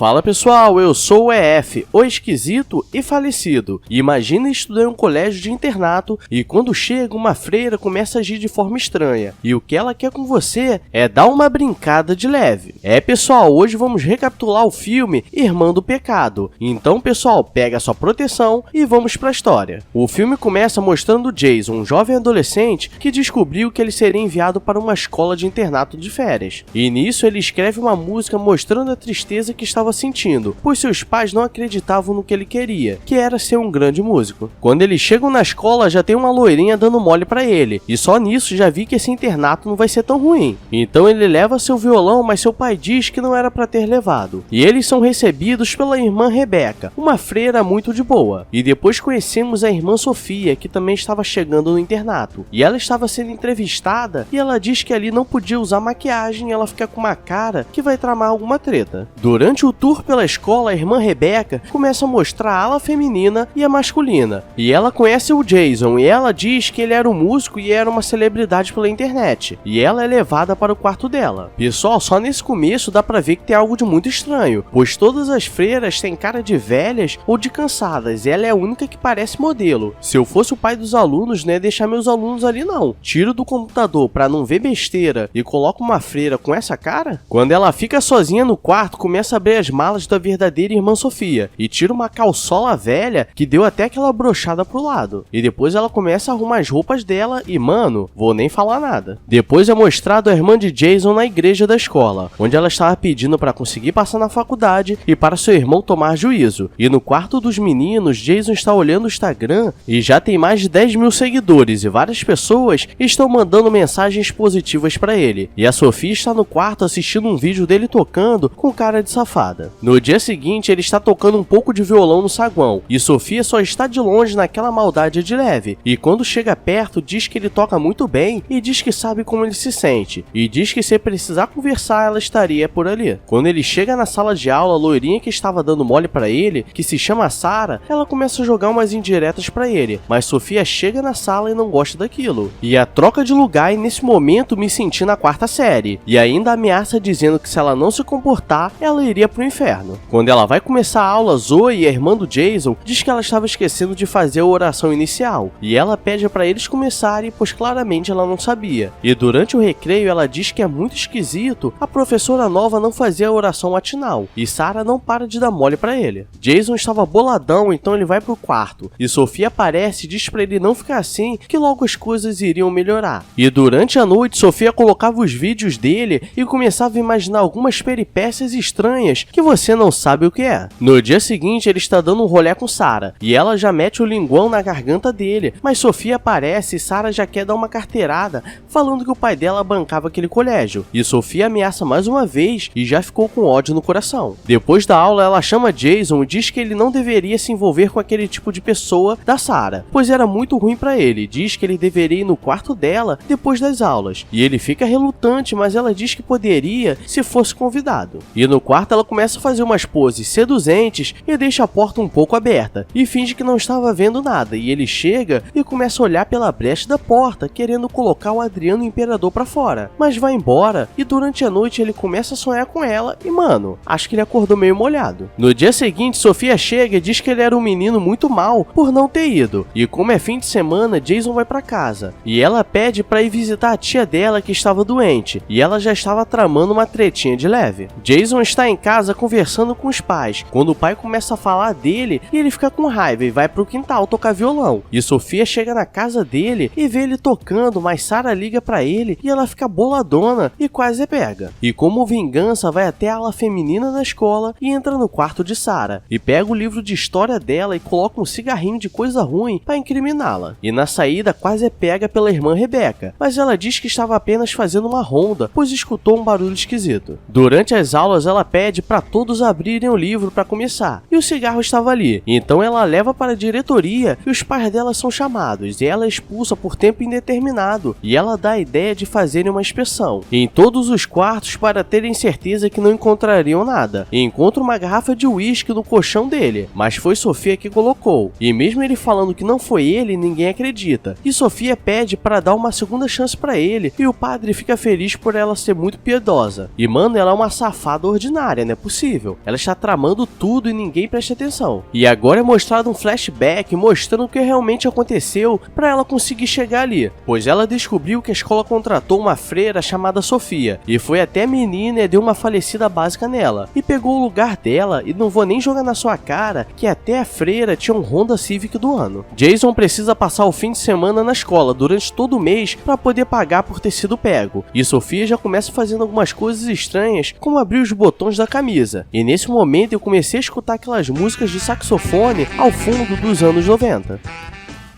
Fala pessoal, eu sou o EF, o esquisito e falecido. Imagina estudar em um colégio de internato e quando chega uma freira começa a agir de forma estranha. E o que ela quer com você é dar uma brincada de leve. Pessoal, hoje vamos recapitular o filme Irmã do Pecado. Então pessoal, pega a sua proteção e vamos pra história. O filme começa mostrando Jason, um jovem adolescente que descobriu que ele seria enviado para uma escola de internato de férias. E nisso ele escreve uma música mostrando a tristeza que estava sentindo, pois seus pais não acreditavam no que ele queria, que era ser um grande músico. Quando eles chegam na escola, já tem uma loirinha dando mole pra ele, e só nisso já vi que esse internato não vai ser tão ruim. Então ele leva seu violão, mas seu pai diz que não era pra ter levado. E eles são recebidos pela irmã Rebeca, uma freira muito de boa. E depois conhecemos a irmã Sofia, que também estava chegando no internato. E ela estava sendo entrevistada, e ela diz que ali não podia usar maquiagem, e ela fica com uma cara que vai tramar alguma treta. Durante o tour pela escola, a irmã Rebeca começa a mostrar a ala feminina e a masculina. E ela conhece o Jason e ela diz que ele era um músico e era uma celebridade pela internet. E ela é levada para o quarto dela. Pessoal, só nesse começo dá pra ver que tem algo de muito estranho, pois todas as freiras têm cara de velhas ou de cansadas e ela é a única que parece modelo. Se eu fosse o pai dos alunos, não ia deixar meus alunos ali não. Tiro do computador pra não ver besteira e coloco uma freira com essa cara? Quando ela fica sozinha no quarto, começa a abrir as malas da verdadeira irmã Sofia e tira uma calçola velha que deu até aquela brochada pro lado. E depois ela começa a arrumar as roupas dela e, mano, vou nem falar nada. Depois é mostrado a irmã de Jason na igreja da escola, onde ela estava pedindo para conseguir passar na faculdade e para seu irmão tomar juízo. E no quarto dos meninos, Jason está olhando o Instagram e já tem mais de 10 mil seguidores e várias pessoas estão mandando mensagens positivas para ele. E a Sofia está no quarto assistindo um vídeo dele tocando com cara de safada. No dia seguinte, ele está tocando um pouco de violão no saguão, e Sofia só está de longe naquela maldade de leve, e quando chega perto diz que ele toca muito bem e diz que sabe como ele se sente, e diz que se precisar conversar ela estaria por ali. Quando ele chega na sala de aula, a loirinha que estava dando mole pra ele, que se chama Sarah, ela começa a jogar umas indiretas pra ele, mas Sofia chega na sala e não gosta daquilo. E a troca de lugar e nesse momento me senti na quarta série, e ainda ameaça dizendo que se ela não se comportar, ela iria pro inferno. Quando ela vai começar a aula, Zoe, a irmã do Jason, diz que ela estava esquecendo de fazer a oração inicial, e ela pede para eles começarem, pois claramente ela não sabia. E durante o recreio ela diz que é muito esquisito a professora nova não fazer a oração matinal, e Sarah não para de dar mole para ele. Jason estava boladão, então ele vai pro quarto, e Sofia aparece e diz para ele não ficar assim, que logo as coisas iriam melhorar. E durante a noite, Sofia colocava os vídeos dele e começava a imaginar algumas peripécias estranhas que você não sabe o que é. No dia seguinte, ele está dando um rolê com Sarah, e ela já mete o linguão na garganta dele, mas Sofia aparece e Sarah já quer dar uma carteirada, falando que o pai dela bancava aquele colégio, e Sofia ameaça mais uma vez e já ficou com ódio no coração. Depois da aula, ela chama Jason e diz que ele não deveria se envolver com aquele tipo de pessoa da Sarah, pois era muito ruim pra ele, diz que ele deveria ir no quarto dela depois das aulas, e ele fica relutante, mas ela diz que poderia se fosse convidado. E no quarto ela começa a fazer umas poses seduzentes e deixa a porta um pouco aberta, e finge que não estava vendo nada, e ele chega e começa a olhar pela brecha da porta, querendo colocar o Adriano Imperador pra fora, mas vai embora, e durante a noite ele começa a sonhar com ela, e mano, acho que ele acordou meio molhado. No dia seguinte, Sofia chega e diz que ele era um menino muito mal por não ter ido, e como é fim de semana, Jason vai pra casa, e ela pede pra ir visitar a tia dela que estava doente, e ela já estava tramando uma tretinha de leve. Jason está em casa conversando com os pais, quando o pai começa a falar dele e ele fica com raiva e vai pro quintal tocar violão. E Sofia chega na casa dele e vê ele tocando, mas Sarah liga pra ele e ela fica boladona e quase pega. E como vingança vai até a ala feminina da escola e entra no quarto de Sarah e pega o livro de história dela e coloca um cigarrinho de coisa ruim pra incriminá-la. E na saída quase pega pela irmã Rebeca, mas ela diz que estava apenas fazendo uma ronda, pois escutou um barulho esquisito. Durante as aulas ela pede para todos abrirem o livro para começar, e o cigarro estava ali, então ela leva para a diretoria e os pais dela são chamados, e ela é expulsa por tempo indeterminado, e ela dá a ideia de fazerem uma inspeção em todos os quartos para terem certeza que não encontrariam nada, e encontra uma garrafa de uísque no colchão dele, mas foi Sofia que colocou, e mesmo ele falando que não foi ele, ninguém acredita, e Sofia pede para dar uma segunda chance para ele, e o padre fica feliz por ela ser muito piedosa, e mano, ela é uma safada ordinária, né, por possível. Ela está tramando tudo e ninguém presta atenção. E agora é mostrado um flashback mostrando o que realmente aconteceu para ela conseguir chegar ali, pois ela descobriu que a escola contratou uma freira chamada Sofia, e foi até a menina e deu uma falecida básica nela, e pegou o lugar dela, e não vou nem jogar na sua cara que até a freira tinha um Honda Civic do ano. Jason precisa passar o fim de semana na escola durante todo o mês para poder pagar por ter sido pego, e Sofia já começa fazendo algumas coisas estranhas, como abrir os botões da camisa, e nesse momento eu comecei a escutar aquelas músicas de saxofone ao fundo dos anos 90.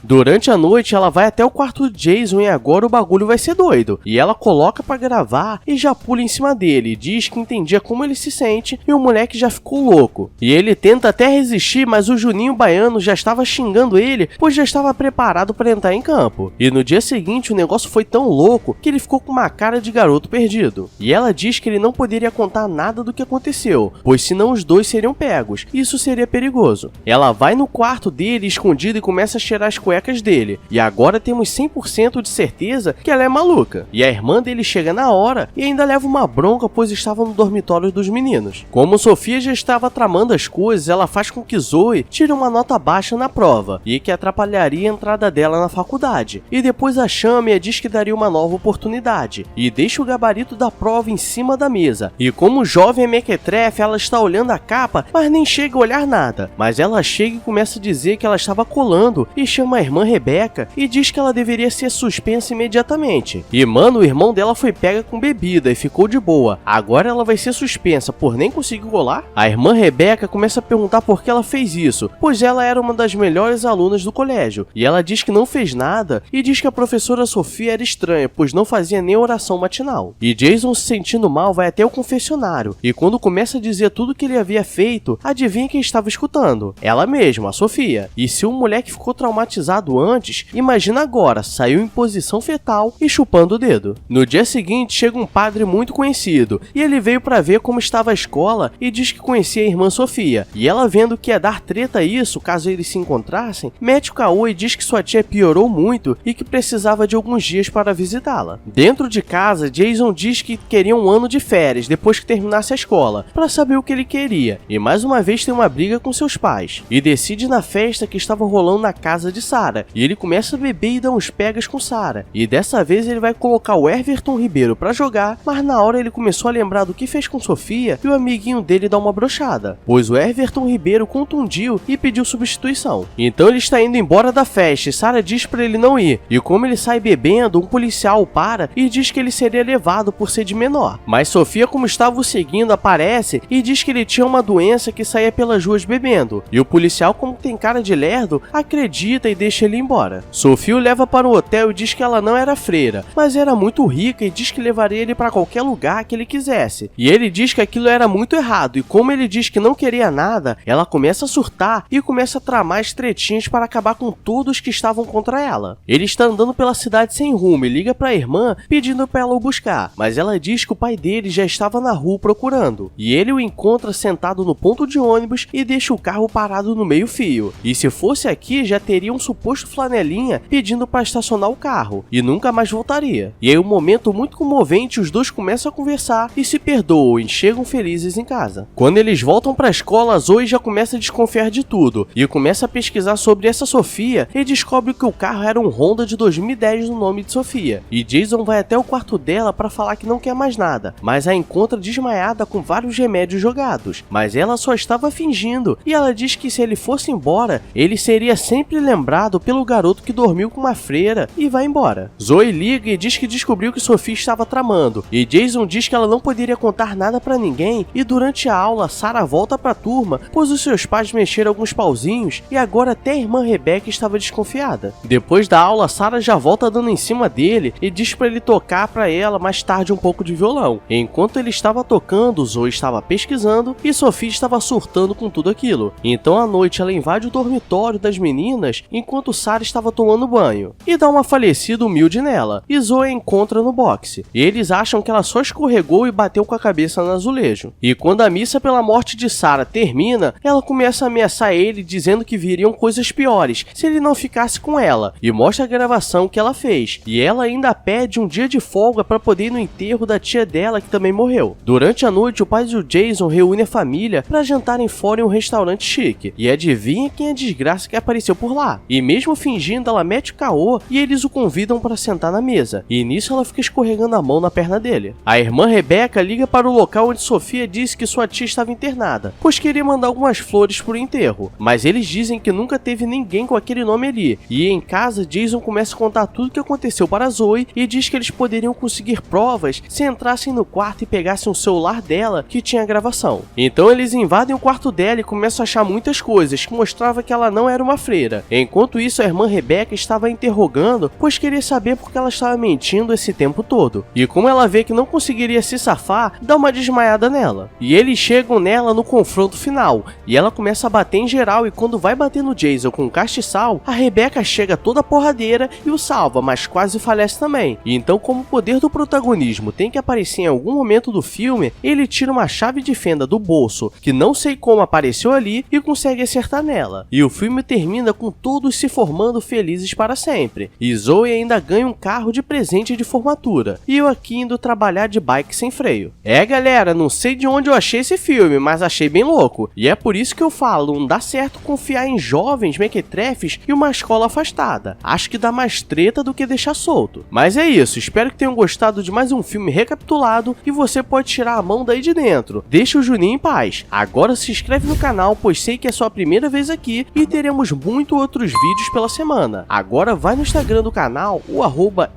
Durante a noite, ela vai até o quarto de Jason e agora o bagulho vai ser doido. E ela coloca pra gravar e já pula em cima dele. E diz que entendia como ele se sente e o moleque já ficou louco. E ele tenta até resistir, mas o Juninho Baiano já estava xingando ele, pois já estava preparado para entrar em campo. E no dia seguinte, o negócio foi tão louco que ele ficou com uma cara de garoto perdido. E ela diz que ele não poderia contar nada do que aconteceu, pois senão os dois seriam pegos. E isso seria perigoso. Ela vai no quarto dele escondido e começa a cheirar as cuecas dele, e agora temos 100% de certeza que ela é maluca. E a irmã dele chega na hora e ainda leva uma bronca, pois estava no dormitório dos meninos. Como Sofia já estava tramando as coisas, ela faz com que Zoe tire uma nota baixa na prova, e que atrapalharia a entrada dela na faculdade, e depois a chama e diz que daria uma nova oportunidade, e deixa o gabarito da prova em cima da mesa, e como jovem mequetrefe, ela está olhando a capa, mas nem chega a olhar nada, mas ela chega e começa a dizer que ela estava colando, e chama a irmã Rebeca e diz que ela deveria ser suspensa imediatamente. E mano, o irmão dela foi pega com bebida e ficou de boa. Agora ela vai ser suspensa por nem conseguir colar? A irmã Rebeca começa a perguntar por que ela fez isso, pois ela era uma das melhores alunas do colégio. E ela diz que não fez nada e diz que a professora Sofia era estranha, pois não fazia nem oração matinal. E Jason, se sentindo mal, vai até o confessionário. E quando começa a dizer tudo que ele havia feito, adivinha quem estava escutando? Ela mesma, a Sofia. E se o moleque ficou traumatizado antes, imagina agora, saiu em posição fetal e chupando o dedo. No dia seguinte, chega um padre muito conhecido, e ele veio para ver como estava a escola e diz que conhecia a irmã Sofia, e ela vendo que ia dar treta isso, caso eles se encontrassem, mete o caô e diz que sua tia piorou muito e que precisava de alguns dias para visitá-la. Dentro de casa, Jason diz que queria um ano de férias depois que terminasse a escola, para saber o que ele queria, e mais uma vez tem uma briga com seus pais, e decide na festa que estava rolando na casa de Sarah, e ele começa a beber e dar uns pegas com Sarah, e dessa vez ele vai colocar o Everton Ribeiro pra jogar, mas na hora ele começou a lembrar do que fez com Sofia e o amiguinho dele dá uma brochada, pois o Everton Ribeiro contundiu e pediu substituição. Então ele está indo embora da festa e Sarah diz pra ele não ir, e como ele sai bebendo, um policial o para e diz que ele seria levado por ser de menor, mas Sofia, como estava o seguindo, aparece e diz que ele tinha uma doença que saía pelas ruas bebendo, e o policial, como tem cara de lerdo, acredita e deixa ele embora. Sofia o leva para o hotel e diz que ela não era freira, mas era muito rica e diz que levaria ele para qualquer lugar que ele quisesse. E ele diz que aquilo era muito errado, e como ele diz que não queria nada, ela começa a surtar e começa a tramar as tretinhas para acabar com todos que estavam contra ela. Ele está andando pela cidade sem rumo e liga para a irmã pedindo para ela o buscar, mas ela diz que o pai dele já estava na rua procurando, e ele o encontra sentado no ponto de ônibus e deixa o carro parado no meio-fio. E se fosse aqui, já teria um suposto flanelinha pedindo para estacionar o carro e nunca mais voltaria. E aí, um momento muito comovente, os dois começam a conversar e se perdoam e chegam felizes em casa. Quando eles voltam para a escola, Zoe já começa a desconfiar de tudo e começa a pesquisar sobre essa Sofia e descobre que o carro era um Honda de 2010 no nome de Sofia. E Jason vai até o quarto dela para falar que não quer mais nada, mas a encontra desmaiada com vários remédios jogados, mas ela só estava fingindo, e ela diz que se ele fosse embora, ele seria sempre lembrado pelo garoto que dormiu com uma freira e vai embora. Zoe liga e diz que descobriu que Sofia estava tramando, e Jason diz que ela não poderia contar nada pra ninguém, e durante a aula Sarah volta pra turma, pois os seus pais mexeram alguns pauzinhos e agora até a irmã Rebeca estava desconfiada. Depois da aula, Sarah já volta dando em cima dele e diz pra ele tocar pra ela mais tarde um pouco de violão. Enquanto ele estava tocando, Zoe estava pesquisando e Sofia estava surtando com tudo aquilo. Então à noite ela invade o dormitório das meninas, enquanto enquanto Sarah estava tomando banho, e dá uma falecida humilde nela, e Zoe a encontra no boxe. E eles acham que ela só escorregou e bateu com a cabeça no azulejo. E quando a missa pela morte de Sarah termina, ela começa a ameaçar ele dizendo que viriam coisas piores se ele não ficasse com ela, e mostra a gravação que ela fez. E ela ainda pede um dia de folga para poder ir no enterro da tia dela que também morreu. Durante a noite, o pai do Jason reúne a família para jantarem fora em um restaurante chique. E adivinha quem é a desgraça que apareceu por lá? E mesmo fingindo, ela mete o caô e eles o convidam para sentar na mesa. E nisso ela fica escorregando a mão na perna dele. A irmã Rebecca liga para o local onde Sofia disse que sua tia estava internada, pois queria mandar algumas flores pro enterro. Mas eles dizem que nunca teve ninguém com aquele nome ali. E em casa, Jason começa a contar tudo o que aconteceu para Zoe e diz que eles poderiam conseguir provas se entrassem no quarto e pegassem o celular dela que tinha gravação. Então eles invadem o quarto dela e começam a achar muitas coisas que mostrava que ela não era uma freira. Enquanto isso, a irmã Rebecca estava a interrogando, pois queria saber por que ela estava mentindo esse tempo todo. E como ela vê que não conseguiria se safar, dá uma desmaiada nela. E eles chegam nela no confronto final, e ela começa a bater em geral, e quando vai bater no Jason com castiçal, a Rebecca chega toda porradeira e o salva, mas quase falece também. E então, como o poder do protagonismo tem que aparecer em algum momento do filme, ele tira uma chave de fenda do bolso, que não sei como apareceu ali, e consegue acertar nela. E o filme termina com todos se formando felizes para sempre. E Zoe ainda ganha um carro de presente de formatura. E eu aqui indo trabalhar de bike sem freio. É galera, não sei de onde eu achei esse filme, mas achei bem louco. E é por isso que eu falo, não dá certo confiar em jovens mequetrefes e uma escola afastada. Acho que dá mais treta do que deixar solto. Mas é isso, espero que tenham gostado de mais um filme recapitulado e você pode tirar a mão daí de dentro. Deixa o Juninho em paz. Agora se inscreve no canal, pois sei que é sua primeira vez aqui e teremos muito outros vídeos pela semana. Agora vai no Instagram do canal, o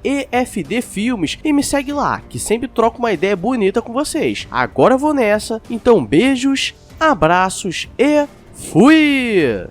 @EFDFilmes, e me segue lá, que sempre troco uma ideia bonita com vocês. Agora vou nessa, então beijos, abraços e fui!